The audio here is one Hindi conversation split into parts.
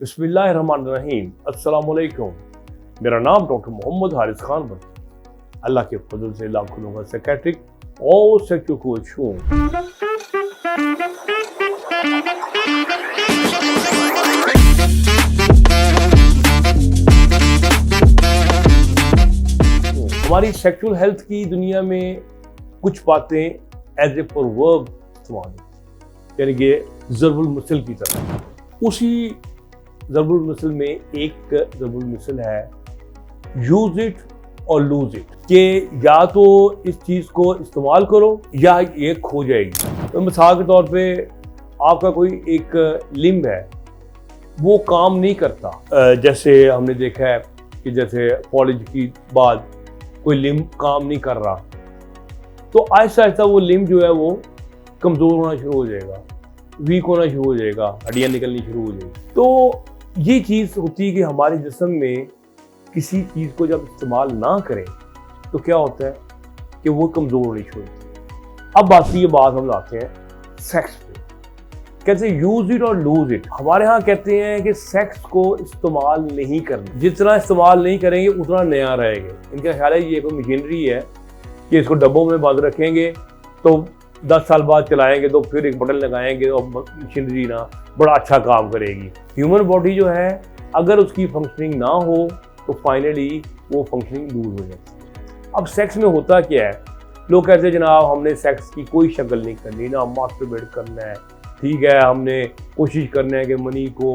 बिस्मिल्लाहिर्रहमानिर्रहीम। अस्सलाम वालेकुम। मेरा नाम डॉक्टर मोहम्मद हारिस खान बन। अल्लाह के फजल से लाखों लोगों का साइकियाट्रिक और सेक्सुअल कोच हूँ। हमारी सेक्सुअल हेल्थ की दुनिया में कुछ बातें एज ए प्रोवर्ब इस्तेमाल होती, यानी कि ज़रबुल मसल की तरह। उसी ज़रबुल मसल में एक ज़रबुल मसल है यूज इट और लूज इट, कि या तो इस चीज़ को इस्तेमाल करो या ये खो जाएगी। तो मिसाल के तौर पे आपका कोई एक लिम्ब है वो काम नहीं करता, जैसे हमने देखा है कि जैसे कॉलेज की बाद कोई लिम्ब काम नहीं कर रहा, तो आहिस्ता आहिस्ता वो लिम्ब जो है वो कमज़ोर होना शुरू हो जाएगा, वीक होना शुरू हो जाएगा, हड्डियाँ निकलनी शुरू हो जाएगी। तो ये चीज़ होती है कि हमारे जिस्म में किसी चीज़ को जब इस्तेमाल ना करें तो क्या होता है कि वो कमज़ोर होनी शुरू होती है। अब आती है बात, हम लाते हैं सेक्स पे। कैसे यूज इट और लूज इट। हमारे यहाँ कहते हैं कि सेक्स को इस्तेमाल नहीं करना, जितना इस्तेमाल नहीं करेंगे उतना नया रहेगा। इनका ख्याल है ये कोई मशीनरी है कि इसको डब्बों में बंद रखेंगे तो 10 साल बाद चलाएंगे तो फिर एक बटन लगाएंगे और मशीनरी ना बड़ा अच्छा काम करेगी। ह्यूमन बॉडी जो है अगर उसकी फंक्शनिंग ना हो तो फाइनली वो फंक्शनिंग लूज हो जाती है। अब सेक्स में होता क्या है, लोग कहते हैं जनाब हमने सेक्स की कोई शक्ल नहीं करनी, ना मास्टरबेट करना है, ठीक है, हमने कोशिश करना है कि मनी को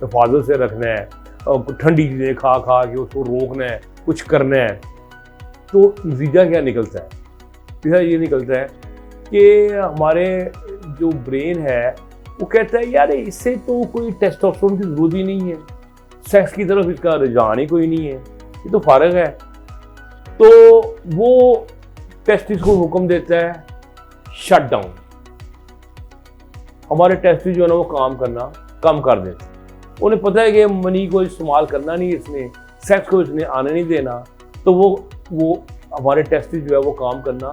हिफाजत से रखना है और ठंडी चीज़ें खा खा के उसको रोकना है, कुछ करना है। तो नतीजा क्या निकलता है? नतीजा ये निकलता है कि हमारे जो ब्रेन है वो कहता है यार इससे तो कोई टेस्टोस्टेरोन की ज़रूरत ही नहीं है, सेक्स की तरफ इसका रुझान ही कोई नहीं है, ये तो फारिग है। तो वो टेस्टिस को हुक्म देता है शट डाउन। हमारे टेस्टिस जो है ना वो काम करना कम कर देते हैं। उन्हें पता है कि मनी को इस्तेमाल करना नहीं, इसने सेक्स को इसने आने नहीं देना, तो वो हमारे टेस्टिस जो है वो काम करना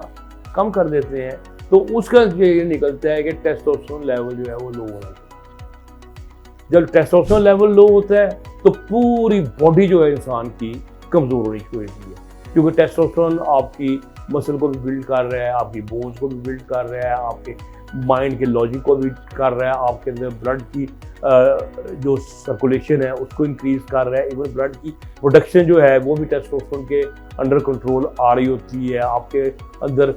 कम कर देते हैं। तो उसका ये निकलता है कि टेस्टोस्टेरोन लेवल जो है वो लो होना चाहिए। जब टेस्टोस्टेरोन लेवल लो होता है तो पूरी बॉडी जो है इंसान की कमज़ोर होनी शुरू होती है, क्योंकि टेस्टोस्टेरोन आपकी मसल को भी बिल्ड कर रहा है, आपकी बोन्स को भी बिल्ड कर रहा है, आपके माइंड के लॉजिक को भी कर रहा है, आपके अंदर ब्लड की जो सर्कुलेशन है उसको इंक्रीज कर रहा है। इवन ब्लड की प्रोडक्शन जो है वो भी टेस्टोस्टेरोन के अंडर कंट्रोल आ रही होती है। आपके अंदर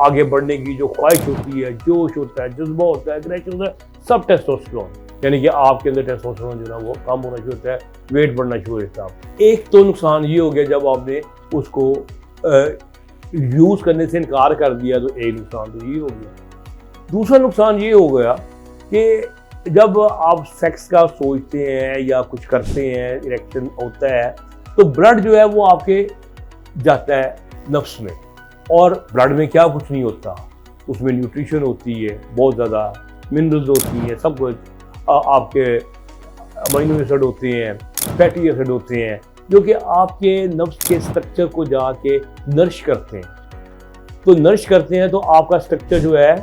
आगे बढ़ने की जो ख्वाहिश होती है, जोश होता है, जज्बा होता है, एग्रेशन होता है, सब टेस्टोस्टेरोन, यानी कि आपके अंदर टेस्टोस्टेरोन जो है वो कम होना शुरू होता है, वेट बढ़ना शुरू होता है। एक तो नुकसान ये हो गया जब आपने उसको यूज़ करने से इनकार कर दिया, तो एक नुकसान तो ये हो गया। दूसरा नुकसान ये हो गया कि जब आप सेक्स का सोचते हैं या कुछ करते हैं, इरेक्शन होता है, तो ब्लड जो है वो आपके जाता है नफ्स में, और ब्लड में क्या कुछ नहीं होता, उसमें न्यूट्रिशन होती है, बहुत ज़्यादा मिनरल्स होती हैं, सब कुछ आपके अमीनो एसिड होते हैं, फैटी एसिड होते हैं, जो कि आपके नफ्स के स्ट्रक्चर को जाके नरिश करते हैं। तो नरिश करते हैं तो आपका स्ट्रक्चर जो है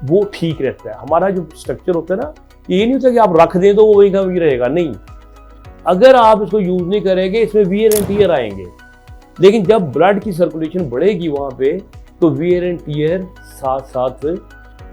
वो ठीक रहता है। हमारा जो स्ट्रक्चर होता है ना, ये नहीं होता कि आप रख दें तो वो वही का वही रहेगा, नहीं। अगर आप इसको यूज़ नहीं करेंगे इसमें वियर एंड टियर आएंगे, लेकिन जब ब्लड की सर्कुलेशन बढ़ेगी वहाँ पे तो वियर एंड टियर साथ साथ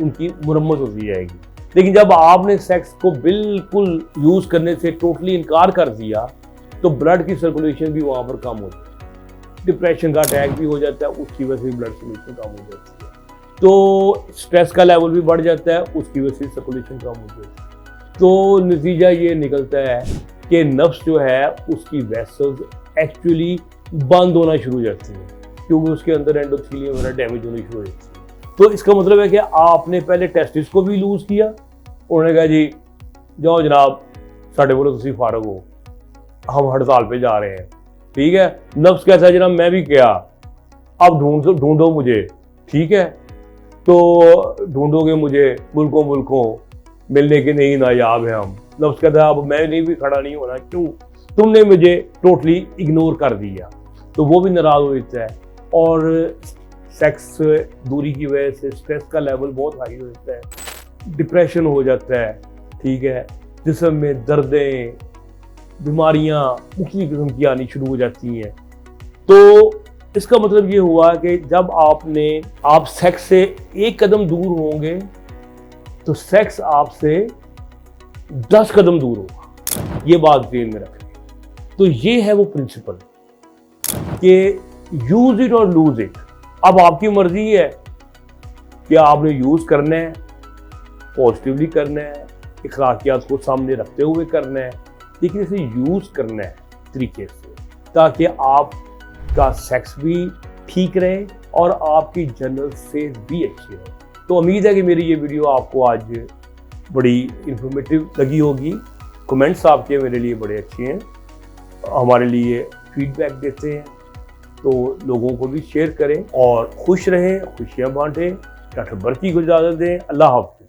उनकी मुरम्मत होती जाएगी। लेकिन जब आपने सेक्स को बिल्कुल यूज़ करने से टोटली इनकार कर दिया तो ब्लड की सर्कुलेशन भी वहाँ पर कम हो जाती है, डिप्रेशन का अटैक भी हो जाता है, उसकी वजह से ब्लड सर्कुलेशन कम हो जाती है, तो स्ट्रेस का लेवल भी बढ़ जाता है, उसकी वजह से सर्कुलेशन कम हो जाती है। तो नतीजा ये निकलता है कि नफ्स जो है उसकी वेसल्स एक्चुअली बंद होना शुरू हो जाती हैं, क्योंकि उसके अंदर एंडोथेलियम वगैरह डैमेज होनी शुरू हो जाती है। तो इसका मतलब है कि आपने पहले टेस्टिस को भी लूज़ किया, उन्होंने कहा जी जाओ जनाब साढ़े बोलो तुसी फारग हो, हम हड़ताल पे जा रहे हैं, ठीक है। नफ्स कैसा है जनाब, मैं भी क्या, अब ढूंढो मुझे, ठीक है। तो ढूंढोगे मुझे मुल्कों मुल्कों, मिलने के नहीं नायाब है हम। नफ्स कहता है अब मैं नहीं भी खड़ा नहीं होना, क्यों, तुमने मुझे टोटली इग्नोर कर दिया। तो वो भी नाराज़ हो जाता है, और सेक्स दूरी की वजह से स्ट्रेस का लेवल बहुत हाई हो जाता है, डिप्रेशन हो जाता है, ठीक है, जिस्म में दर्दें, बीमारियां मुख्तलिफ किस्म की आनी शुरू हो जाती हैं। तो इसका मतलब ये हुआ कि जब आप सेक्स से एक कदम दूर होंगे तो सेक्स आपसे 10 कदम दूर होगा। ये बात ध्यान में रखें। तो ये है वो प्रिंसिपल कि यूज इट और लूज इट। अब आपकी मर्जी है कि आपने यूज करना है, पॉजिटिवली करना है, अखलाकियात को सामने रखते हुए करना है, लेकिन इसे यूज करना है तरीके से ताकि आपका सेक्स भी ठीक रहे और आपकी जनरल सेहत भी अच्छी रहे। तो उम्मीद है कि मेरी ये वीडियो आपको आज बड़ी इंफॉर्मेटिव लगी होगी। कमेंट्स आपके मेरे लिए बड़े अच्छे हैं, हमारे लिए फीडबैक देते हैं, तो लोगों को भी शेयर करें और खुश रहें, खुशियां बांटें। डॉक्टर बरकी को इजाज़त दें। अल्लाह हाफ़िज़।